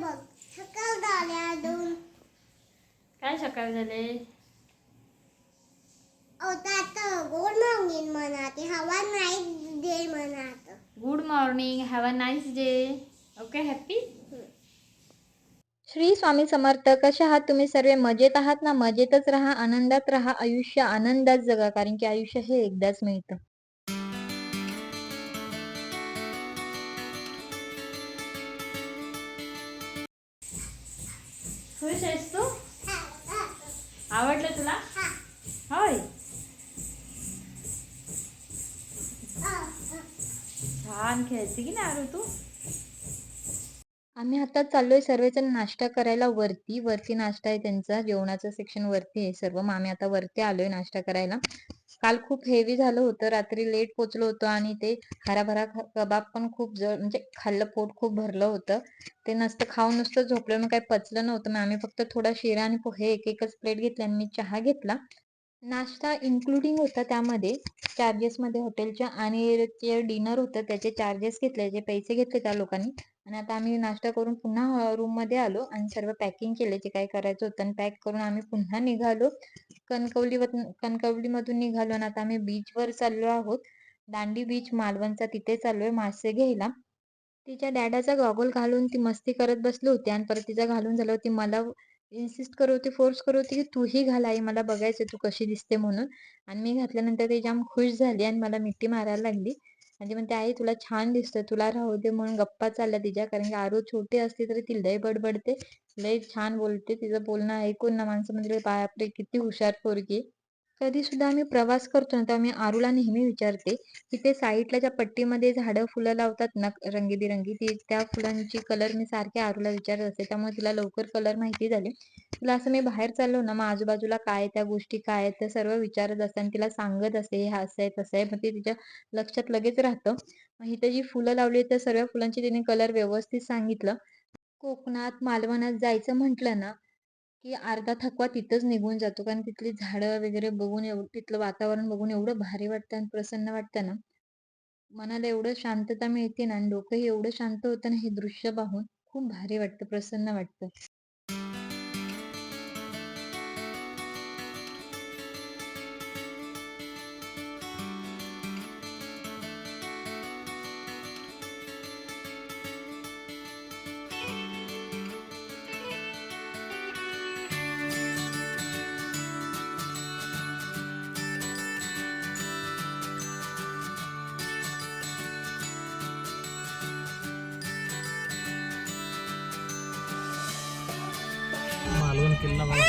बघ सकाळ झाल्या दोन काय सकाळ झाले? आता गुड मॉर्निंग म्हणाते हवा नाही दे म्हणात. Good morning, have a nice day. Okay, happy. Shri Swami Samarth. कसे आहात तुम्ही सर्व? मजेत आहात ना? मजेतच राहा, आनंदात राहा, आयुष्य आनंदात जगा, कारण की आयुष्य हे एकदाच मिळतं. खुश आहेस तू? आवडलं तुला? होय. छान खेळते की नाही आरू तू? आम्ही आता चाललोय सर्वजण नाश्ता करायला वरती नाश्ता आहे त्यांचा, जेवणाचं सेक्शन वरती आहे सर्व. मग आम्ही आता वरती आलोय नाश्ता करायला. काल खूप हेवी झालं होतं, रात्री लेट पोचलो होतो आणि ते हराभरा कबाब पण खूप जड, म्हणजे खाल्लं, पोट खूप भरलं होतं. ते नसतं खाऊन नुसतं झोपलं, मग काही पचलं नव्हतं. मग आम्ही फक्त थोडा शिरा आणि पोहे एकच प्लेट घेतली आणि मी चहा घेतला. नाश्ता इन्क्लुडिंग होता त्यामध्ये, चार्जेसमध्ये हॉटेलच्या, आणि जे डिनर होतं त्याचे चार्जेस घेतले, जे पैसे घेतले त्या लोकांनी. आणि आता आम्ही नाश्ता करून पुन्हा रूममध्ये आलो आणि सर्व पॅकिंग केले, जे काय करायचं होतं, आणि पॅक करून आम्ही पुन्हा निघालो. कणकवलीमधून निघालो आणि आता आम्ही बीचवर चाललो आहोत. दांडी बीच मालवणचा, तिथे चाललोय मासे घ्यायला. तिच्या डॅडाचा गॉगल घालून ती मस्ती करत बसली होती आणि परत तिचा घालून झालं, ती मला इन्सिस्ट करत होती, फोर्स करत होती की तूही घाल आई, मला बघायचं तू कशी दिसते म्हणून. आणि मी घातल्यानंतर ती जाम खुश झाली आणि मला मिठी मारायला लागली आणि ती म्हणते आई तुला छान दिसतं, तुला राहू दे, म्हणून गप्पा चालल्या तिच्या. कारण की आरू छोटी असते तरी ती लय बडबडते, लय छान बोलते. तिचं बोलणं ऐकून ना माणसं म्हणजे बापरे किती हुशार पोरगी. कधी सुद्धा आम्ही प्रवास करतो ना, तर मी आरूला नेहमी विचारते की ते साईडला ज्या पट्टीमध्ये झाडं फुलं लावतात ना रंगीबिरंगी, त्या फुलांची कलर मी सारखे आरूला विचारत असते, त्यामुळे तिला लवकर कलर माहिती झाले. तिला असं मी बाहेर चाललो ना, मग आजूबाजूला काय त्या गोष्टी काय आहेत ते सर्व विचारत असते आणि तिला सांगत असते हे असं आहे तसं आहे, मग ते तिच्या लक्षात लगेच राहतं. मग इथे जी फुलं लावली त्या सर्व फुलांची तिने कलर व्यवस्थित सांगितलं. कोकणात मालवणात जायचं म्हटलं ना की अर्धा थकवा तिथंच निघून जातो, कारण तिथली झाडं वगैरे बघून तिथलं वातावरण बघून एवढं भारी वाटतं आणि प्रसन्न वाटतं ना, मनाला एवढं शांतता मिळते ना, आणि डोकंही एवढं शांत होतं ना, हे दृश्य पाहून खूप भारी वाटतं, प्रसन्न वाटतं. मालवण किल्ला बघा.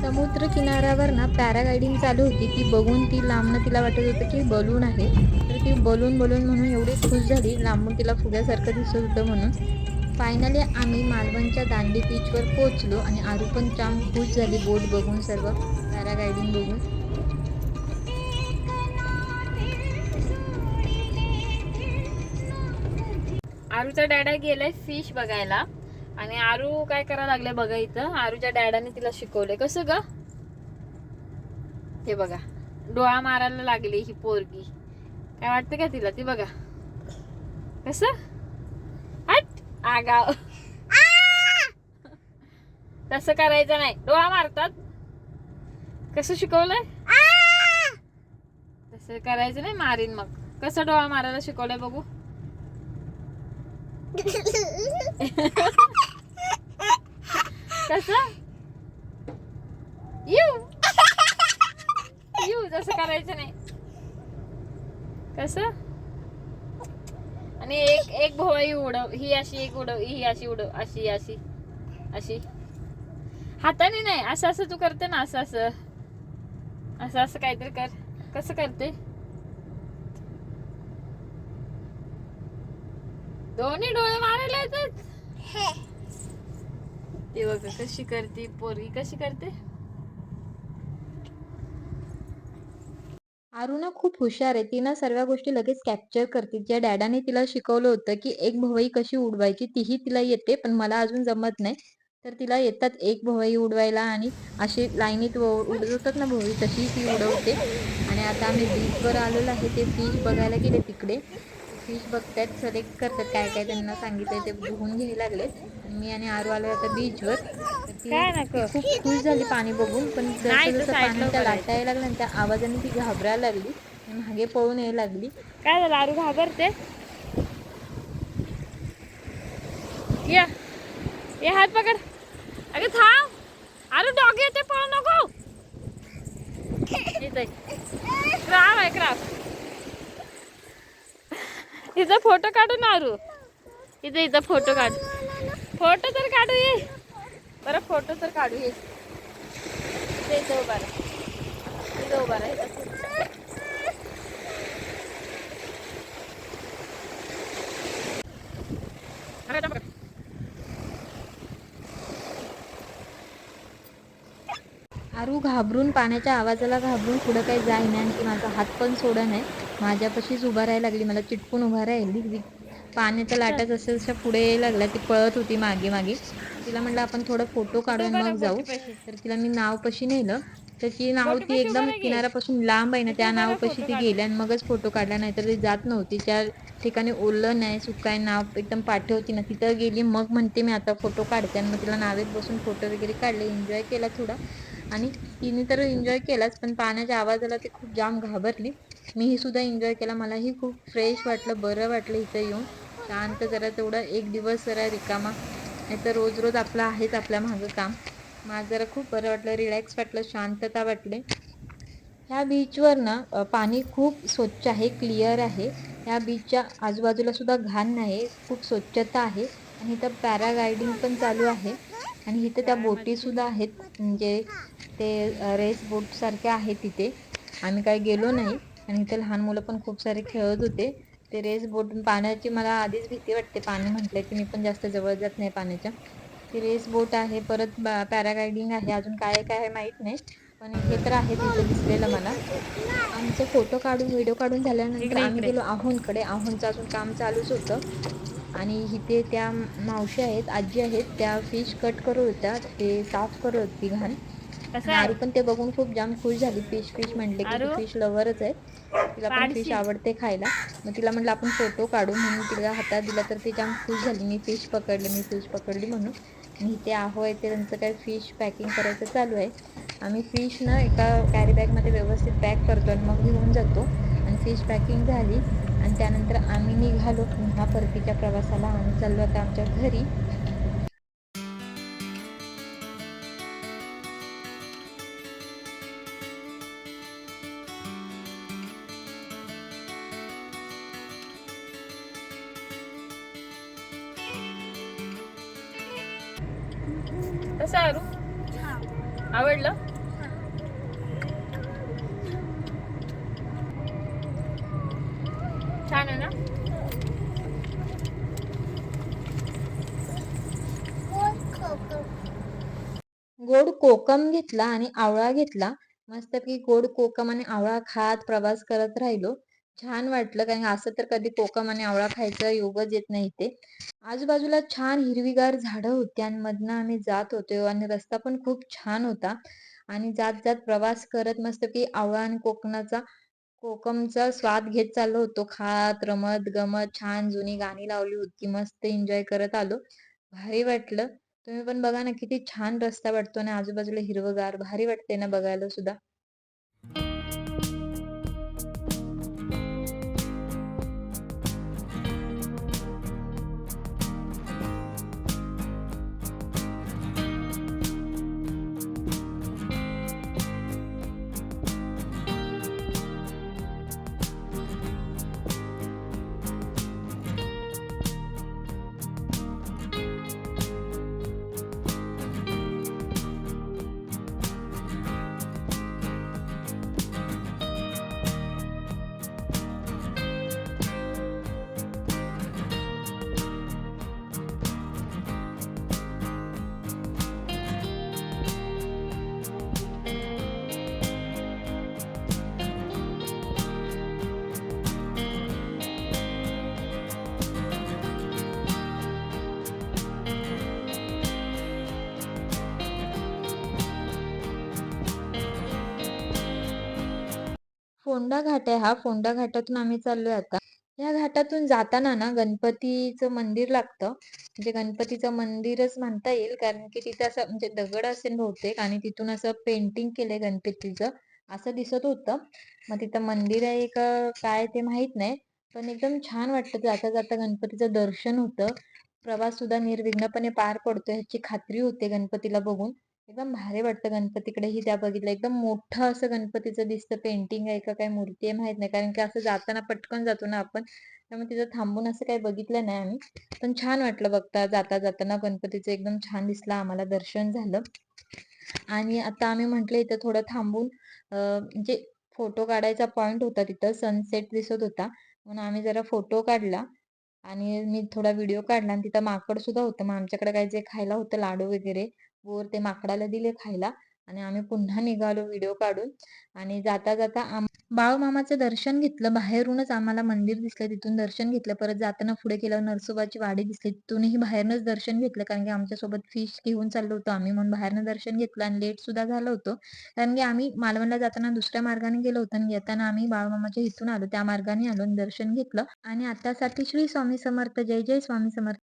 समुद्र किनाऱ्यावर ना पॅराग्लायडिंग चालू होती, ती बघून ती लांबनं तिला वाटत होतं की बलून आहे, तर ती बलून बलून म्हणून एवढी खुश झाली, लांबून तिला फुग्यासारखं दिसत होतं म्हणून. फायनली आम्ही मालवणच्या दांडी बीचवर पोहोचलो आणि आरू पण जाम खुश झाली बोट बघून, सर्व पॅराग्लायडिंग बघून. आरूचा डॅडा गेलाय फिश बघायला आणि आरू काय करायला लागले बघा. इथं आरूच्या डॅडाने तिला शिकवले कसं ग. हे बघा, डोळा मारायला लागली ही पोरगी. काय वाटतं का तिला? ती बघा कसं. हट आगाव. तसं करायचं नाही, डोळा मारतात. कसं शिकवलंय? तसं करायचं नाही, मारीन मग. कसं डोळा मारायला शिकवलंय बघू. कसं यू जसं करायचं नाही. कसं. आणि एक एक भोवळी उडव, ही अशी एक उडव, ही अशी उडव, अशी अशी अशी. हाताने नाही, असं असं तू करते ना, असं असं असं असं काहीतरी कर. कसं करते? दोन्ही डोळे मारायला येतात. ते बघ कशी करते पोरगी, कशी करते. आरू ना खूप हुशार आहे, ती ना सर्व गोष्टी लगेच कॅप्चर करते. ज्या डॅडाने तिला शिकवलं होतं की एक भवई कशी उडवायची, तीही तिला येते, पण मला अजून जमत नाही. तर तिला येतात एक भोवई उडवायला आणि अशी लाईनीत उडवतात ना भोवई, तशी ती उडवते. आणि आता आम्ही बीचवर आलेलो आहे, ते फिश बघायला गेले तिकडे. फिश बघतायत, सिलेक्ट करतात काय काय त्यांना सांगितलंय ते धुवून घ्यायला लागलेत. आणि मी आणि आरू आलो आता बीचवर. तर ती काय ती नको खूप खुश झाली पाणी बघून, पण नाही, जसं इथं जसं साईडला पाण्याच्या उभं लाटा राहायचं. यायला लागल्या आणि त्या आवाजाने ती घाबरायला लागली आणि मागे पळून यायला लागली. काय झालं, आरू घाबरते? या ये हात पकड. अगं थांब, अरे डॉग येते, पळू नको. इथे क्राब आहे, क्राब. इथं फोटो काढू ना आरू, इथं इथं फोटो काढ. फोटो तर काढू ये बरं, फोटो तर काढू ये. इथं उभा राहा, इथं उभा राहा, इथं. अरे पकड. आरू घाबरून, पाण्याच्या आवाजाला घाबरून पुढं काही जाईना आणि ती माझा हात पण सोडा नाही, माझ्यापाशीच उभा राहायला लागली, मला चिटकून उभा राहिली. पाण्याच्या लाटा जसं जशा पुढे यायला लागल्या ती पळत होती मागे मागे. तिला म्हटलं आपण थोडा फोटो काढूया उभा राहा मग जाऊ. बोटीपाशी. तर तिला मी नावपाशी नेलं. तर ती नाव ती बोटीपाशी उभा एकदम राहा की. किनाऱ्यापासून लांब आहे ना, इथं त्या उभा राहा, नावपाशी फोटो ती काढू. गेली आणि मगच फोटो काढला, नाहीतर ती जात नव्हती. त्या ठिकाणी ओलं नाही, सुकं आहे, नाव एकदम पाठी होती ना, तिथं गेली. मग म्हणते मी आता फोटो काढते आणि मग तिला नावेत बसून फोटो वगैरे काढले, एन्जॉय केला थोडा. आणि तिने तर एन्जॉय केलाच, पण पाण्याच्या आवाजाला ती खूप जाम घाबरली. मीही सुद्धा एन्जॉय केला, मलाही खूप फ्रेश वाटलं, बरं वाटलं इथं येऊन. शांत जरा तेवढा एक दिवस जरा रिकामा, नाही तर रोज रोज आपलं आहेच आपल्या मागं काम. माझं जरा खूप बरं वाटलं, रिलॅक्स वाटलं, शांतता वाटली. ह्या बीचवर ना पाणी खूप स्वच्छ आहे, क्लिअर आहे. ह्या बीचच्या आजूबाजूला सुद्धा घाण नाही, खूप स्वच्छता आहे. आणि इथं पॅराग्लायडिंग पण चालू आहे. आणि इथं त्या बोटी सुद्धा आहेत, म्हणजे ते रेस बोट सारख्या आहेत तिथे. आम्ही काही गेलो नाही. आणि इथे लहान मुलं पण खूप सारे खेळत होते. ते रेस बोट, पाण्याची मला आधीच भीती वाटते, पाणी म्हटलं की मी पण जास्त जवळ जात नाही पाण्याच्या. ती रेस बोट आहे, परत पॅराग्लायडिंग आहे, अजून काय काय आहे माहीत नाही, पण हे तर आहे तिथं दिसलेलं मला. आमचं फोटो काढून व्हिडिओ काढून झाल्यानंतर इकडे आम्ही इकडे. गेलो आहोंकडे. आहोंचं अजून काम चालूच होतं. आणि इथे त्या मावशी आहेत, आजी आहेत, त्या फिश कट करत होत्या, ते साफ करत होती घाण. कसं आणि आहे आरू पण ते बघून खूप जाम खुश झाली. फिश फिश म्हटले की ती आरू? फिश लवरच आहे, तिला पण फिश पाडशी. आवडते खायला. मग तिला म्हटलं आपण फोटो काढू, म्हणून तिला हातात दिला तर ती जाम खुश झाली. मी फिश पकडली म्हणून. आणि इथे आहो आहे ते त्यांचं काय फिश पॅकिंग करायचं चालू आहे. आम्ही फिश ना एका कॅरी बॅगमध्ये व्यवस्थित पॅक करतो आणि मग घेऊन जातो. आणि फिश पॅकिंग झाली आणि त्यानंतर आम्ही निघालो पुन्हा परतीच्या प्रवासाला. आम्ही चाललो आता आमच्या घरी. कसं आहे आरू, आवडलं? छान आहे ना? गोड कोकम घेतला आणि आवळा घेतला. मस्तपैकी गोड कोकम आणि आवळा खात प्रवास करत राहिलो. छान वाटलं, कारण असं तर कधी कोकम आणि आवळा खायचं योगच येत नाही इथे. आजूबाजूला छान हिरवीगार झाडं होती आणि मधनं आम्ही जात होतो आणि रस्ता पण खूप छान होता. आणि जात जात प्रवास करत मस्तपैकी आवळा आणि कोकमचा स्वाद घेत चाललो होतो. खात रमत गमत छान जुनी गाणी लावली होती, मस्त एन्जॉय करत आलो. भारी वाटलं. तुम्ही पण बघा ना, किती छान रस्ता वाटतो आणि आजूबाजूला हिरवंगार, भारी वाटते ना बघायला सुद्धा. फोंडा घाट आहे हा. फोंडा घाटातून आम्ही चाललोय आता. या घाटातून जाताना ना गणपतीचं मंदिर लागतं. म्हणजे गणपतीचं मंदिरच म्हणता येईल, कारण की तिथं असं म्हणजे दगड असेल बहुतेक आणि तिथून असं पेंटिंग केलंय गणपतीचं, असं दिसत होतं. मग तिथं मंदिर आहे का काय ते माहित नाही. पण एकदम छान वाटतं जाता जाता गणपतीचं दर्शन होतं. प्रवास सुद्धा निर्विघ्नपणे पार पडतो ह्याची खात्री होते गणपतीला बघून. एकदम भारी वाटतं गणपतीकडेही त्या बघितलं. एकदम मोठं असं गणपतीचं दिसतं. पेंटिंग आहे का काय मूर्ती आहे माहित नाही, कारण की असं जाताना पटकन जातो ना आपण, त्यामुळे तिथं थांबून असं काही बघितलं नाही आम्ही. पण छान वाटलं बघता जाता जाताना गणपतीचं एकदम छान दिसलं आम्हाला, दर्शन झालं. आणि आता आम्ही म्हटलं इथं थोडं थांबून म्हणजे फोटो काढायचा पॉइंट होता, तिथं सनसेट दिसत होता म्हणून आम्ही जरा फोटो काढला आणि मी थोडा व्हिडिओ काढला. आणि तिथं माकड सुद्धा होतं. मग आमच्याकडे काय जे खायला होतं लाडू वगैरे बोर ते माकडाला दिले खायला. आणि आम्ही पुन्हा निघालो व्हिडिओ काढून. आणि जाता जाता बाळूमामाचं दर्शन घेतलं. बाहेरूनच आम्हाला मंदिर दिसलं, तिथून दर्शन घेतलं. परत जाताना पुढे गेल्यावर नरसोबाची वाडी दिसली, तिथूनही बाहेरनच दर्शन घेतलं, कारण की आमच्यासोबत फिश घेऊन चाललो होतो आम्ही, म्हणून बाहेरनं दर्शन घेतलं. आणि लेट सुद्धा झालं होतं, कारण की आम्ही मालवणला जाताना दुसऱ्या मार्गाने गेलो होतो आणि येताना आम्ही बाळूमामाच्या इथून आलो, त्या मार्गाने आलो आणि दर्शन घेतलं. आणि आतासाठी श्री स्वामी समर्थ. जय जय स्वामी समर्थ.